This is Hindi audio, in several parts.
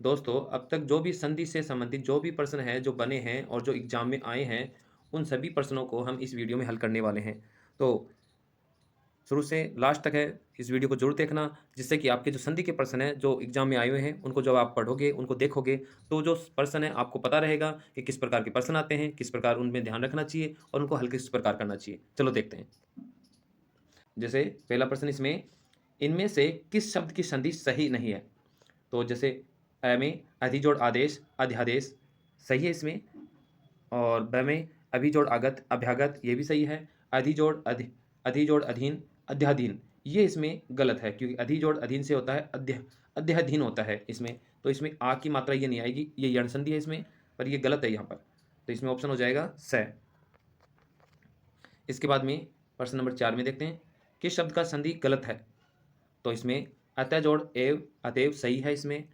दोस्तों, अब तक जो भी संधि से संबंधित जो भी प्रश्न हैं, जो बने हैं और जो एग्ज़ाम में आए हैं, उन सभी प्रश्नों को हम इस वीडियो में हल करने वाले हैं। तो शुरू से लास्ट तक है, इस वीडियो को ज़रूर देखना, जिससे कि आपके जो संधि के प्रश्न हैं, जो एग्ज़ाम में आए हुए हैं, उनको जब आप पढ़ोगे, उनको देखोगे, तो जो प्रश्न है, आपको पता रहेगा कि किस प्रकार के प्रश्न आते हैं, किस प्रकार उनमें ध्यान रखना चाहिए और उनको हल किस प्रकार करना चाहिए। चलो देखते हैं। जैसे पहला प्रश्न इसमें, इनमें से किस शब्द की संधि सही नहीं है? तो जैसे अ में अधिजोड़ आदेश, अध्यादेश सही है इसमें। और ब में अभिजोड़ आगत, अभ्यागत ये भी सही है। अधिजोड़ अधीन, अध्याधीन ये इसमें गलत है, क्योंकि अधिजोड़ अधीन से होता है अध्ययधीन होता है इसमें। तो इसमें आ की मात्रा ये नहीं आएगी, ये यण संधि है इसमें, पर ये गलत है यहाँ पर। तो इसमें ऑप्शन हो जाएगा स। इसके बाद में प्रश्न नंबर 4 में देखते हैं, किस शब्द का संधि गलत है? तो इसमें अतः जोड़ एव, अतएव सही है इसमें।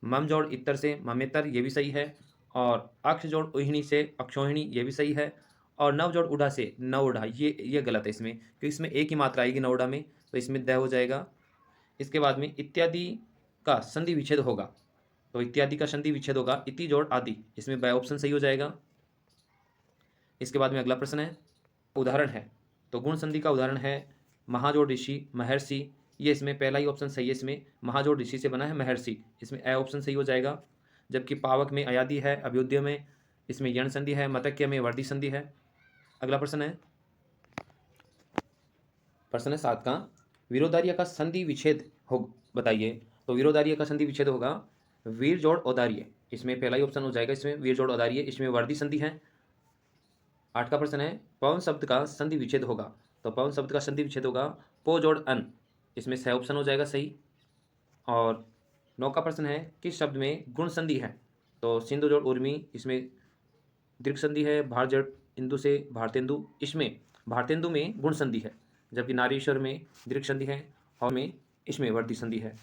मम जोड़ इतर से ममेतर ये भी सही है। और अक्ष जोड़ उहिणी से अक्षोहिणी ये भी सही है। और नव जोड़ उड़ा से नवोढ़ा ये गलत है इसमें, क्योंकि इसमें एक ही मात्रा आएगी नवोढ़ा में, तो इसमें द हो जाएगा। इसके बाद में इत्यादि का संधि विच्छेद होगा। तो इत्यादि का संधि विच्छेद होगा इति जोड़ आदि, इसमें ब ऑप्शन सही हो जाएगा। इसके बाद में अगला प्रश्न है, उदाहरण है। तो गुण संधि का उदाहरण है महाजोड़ ऋषि, महर्षि। ये इसमें पहला ही ऑप्शन सही है, इसमें महाजोड़ ऋषि से बना है महर्षि, इसमें ए ऑप्शन सही हो जाएगा। जबकि पावक में अयादि है, अभ्युदय में इसमें यण संधि है, मतक्य में वर्दी संधि है। अगला प्रश्न है, प्रश्न है 7 का, विरोधार्य का संधि विच्छेद हो बताइए। तो विरोधार्य का संधि विच्छेद होगा वीर जोड़ औदार्य, इसमें पहला ही ऑप्शन हो जाएगा, इसमें वीर जोड़ औदार्य, इसमें वर्दी संधि है। 8 का प्रश्न है, पवन शब्द का संधि विच्छेद होगा। तो पवन शब्द का संधि विच्छेद होगा पो जोड़ अन, इसमें सही ऑप्शन हो जाएगा सही। और 9 का प्रश्न है, किस शब्द में गुण संधि है? तो सिंधु जोड़ उर्मी, इसमें दीर्घ संधि है। भार जोड़ इंदु से भारतेंदु, इसमें भारतेंदु में गुण संधि है। जबकि नारीश्वर में दीर्घ संधि है और में इसमें वर्दी संधि है।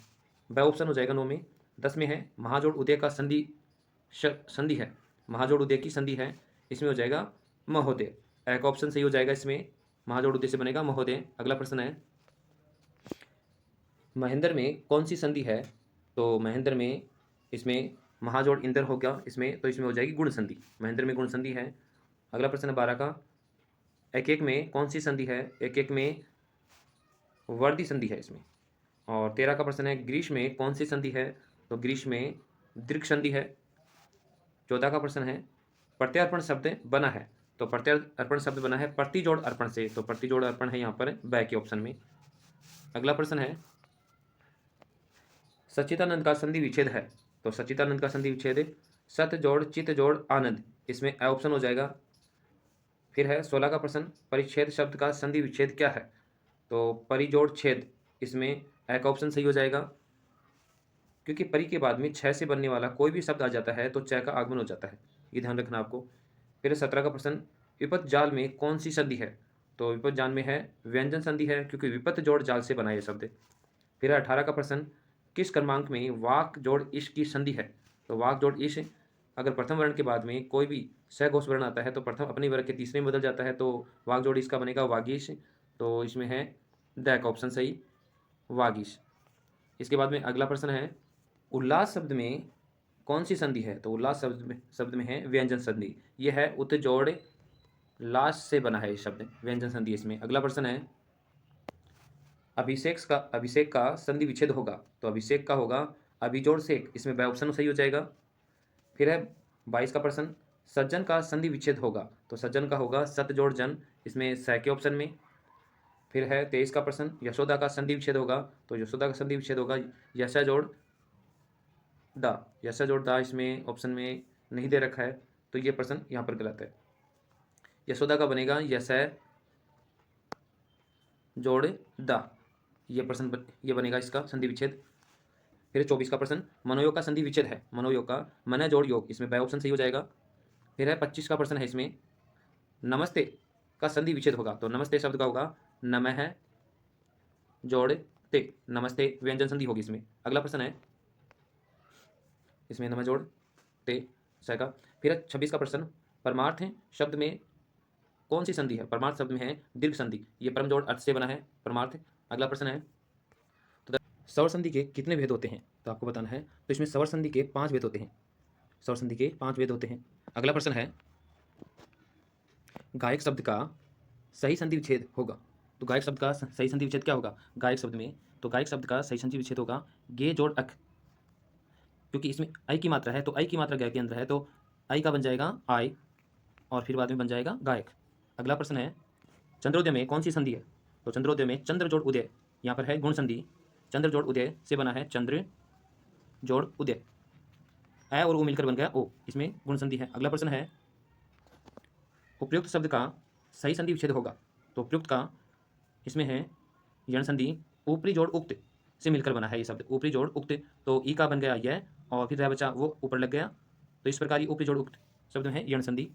वह ऑप्शन हो जाएगा 9 में। 10 में है महाजोड़ उदय का संधि है, महाजोड़ उदय की संधि है, इसमें हो जाएगा महोदय। एक ऑप्शन सही हो जाएगा इसमें, महाजोड़ उदय से बनेगा महोदय। अगला प्रश्न है, महेंद्र में कौन सी संधि है? तो महेंद्र में इसमें महाजोड़ इंद्र हो गया इसमें, तो इसमें हो जाएगी गुण संधि, महेंद्र में गुण संधि है। अगला प्रश्न है 12 का, एक एक में कौन सी संधि है? एक एक में वर्दी संधि है इसमें। और 13 का प्रश्न है, ग्रीष्म में कौन सी संधि है? तो ग्रीष्म में दीर्घ संधि है। 14 का प्रश्न है, प्रत्यार्पण शब्द बना है। तो प्रत्यार्पण शब्द बना है प्रतिजोड़ अर्पण से, तो प्रतिजोड़ अर्पण है यहाँ पर ब के ऑप्शन में। अगला प्रश्न है, सच्चिदानंद का संधि विच्छेद है। तो सच्चिदानंद का संधि विच्छेद सत जोड़ चित जोड़ आनंद, इसमें अ ऑप्शन हो जाएगा। फिर है 16 का प्रश्न, परिच्छेद शब्द का संधि विच्छेद क्या है? तो परिजोड़ छेद, इसमें ए का ऑप्शन सही हो जाएगा, क्योंकि परि के बाद में छह से बनने वाला कोई भी शब्द आ जाता है तो च का आगमन हो जाता है, ये ध्यान रखना आपको। फिर 17 का प्रश्न, विपत जाल में कौन सी संधि है? तो विपत जाल में है व्यंजन संधि है, क्योंकि विपत जोड़ जाल से बना ये शब्द। फिर 18 का प्रश्न, किस क्रमांक में वाक जोड़ ईश की संधि है? तो वाक जोड़ ईश, अगर प्रथम वर्ण के बाद में कोई भी सघोष वर्ण आता है तो प्रथम अपने वर्ग के तीसरे में बदल जाता है, तो वाक जोड़ इसका बनेगा वागीश, तो इसमें है द का ऑप्शन सही, वागीश। इसके बाद में अगला प्रश्न है, उल्लास शब्द में कौन सी संधि है? तो उल्लास शब्द में है व्यंजन संधि, यह है उत जोड़ लाश से बना है ये शब्द, व्यंजन संधि इसमें। अगला प्रश्न है, अभिषेक का संधि विच्छेद होगा। तो अभिषेक का होगा अभिजोड़ सेक, इसमें ब ऑप्शन सही हो जाएगा। फिर है 22 का प्रश्न, सज्जन का संधि विच्छेद होगा। तो सज्जन का होगा सत जोड़ जन, इसमें स के ऑप्शन में। फिर है 23 का प्रश्न, यशोदा का संधि विच्छेद होगा। तो यशोदा का संधि विच्छेद होगा यशा जोड़ दा, यशा जोड़ दा इसमें ऑप्शन में नहीं दे रखा है, तो ये प्रश्न यहाँ पर गलत है। यशोदा का बनेगा यशा जोड़ दा, ये प्रश्न ये बनेगा इसका संधि विच्छेद। फिर 24 का प्रश्न, मनोयोग का संधि विच्छेद है। मनोयोग का मन जोड़ योग, इसमें बाय ऑप्शन सही हो जाएगा। फिर है 25 का प्रश्न है इसमें, नमस्ते का संधि विच्छेद होगा। तो नमस्ते शब्द का होगा नमः जोड़ ते, नमस्ते व्यंजन संधि होगी इसमें। अगला प्रश्न है, इसमें नमः जोड़ ते स का। फिर है 26 का प्रश्न, परमार्थ शब्द में कौन सी संधि है? परमार्थ शब्द में है दीर्घ संधि, ये परम जोड़ अर्थ से बना है परमार्थ। अगला प्रश्न है, तो स्वर संधि के कितने भेद होते हैं? तो आपको बताना है। तो इसमें स्वर संधि के 5 भेद होते हैं, स्वर संधि के 5 भेद होते हैं। अगला प्रश्न है, गायक शब्द का सही संधि विच्छेद होगा। तो गायक शब्द का सही संधि विच्छेद क्या होगा गायक शब्द में? तो गायक शब्द का सही संधि विच्छेद होगा गे जोड़ अक, क्योंकि इसमें आई की मात्रा है, तो आई की मात्रा गायक के अंदर है, तो आई का बन जाएगा आई और फिर बाद में बन जाएगा गायक। अगला प्रश्न है, चंद्रोदय में कौन सी संधि है? तो चंद्रोदय में चंद्र जोड़ उदय, यहाँ पर है गुण संधि, चंद्र जोड़ उदय से बना है चंद्र जोड़ उदय, अ और ओ मिलकर बन गया ओ, इसमें गुण संधि है। अगला प्रश्न है, उपयुक्त शब्द का सही संधि विच्छेद होगा। तो उपयुक्त का इसमें है यण संधि, ऊपरी जोड़ उक्त से मिलकर बना है ये शब्द, ऊपरी जोड़ उक्त, तो ई का बन गया यह और फिर रह बचा वो ऊपर लग गया, तो इस प्रकार ये ऊपरी जोड़ उक्त शब्द में है यण संधि।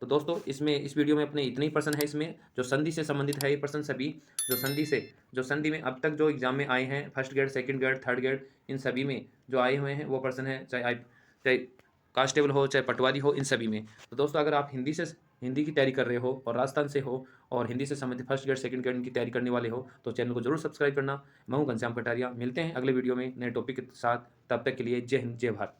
तो दोस्तों इसमें इस वीडियो में अपने इतने ही प्रश्न है, इसमें जो संधि से संबंधित है ये प्रश्न सभी, जो संधि में अब तक जो एग्जाम में आए हैं, first grade, second grade, third grade, इन सभी में जो आए हुए हैं वो प्रश्न है, चाहे कांस्टेबल हो चाहे पटवारी हो, इन सभी में। तो दोस्तों अगर आप हिंदी की तैयारी कर रहे हो और राजस्थान से हो और हिंदी से संबंधित फर्स्ट ग्रेड सेकंड ग्रेड की तैयारी करने वाले हो तो चैनल को जरूर सब्सक्राइब करना। मैं हूं घनश्याम कटारिया, मिलते हैं अगले वीडियो में नए टॉपिक के साथ, तब तक के लिए जय हिंद जय भारत।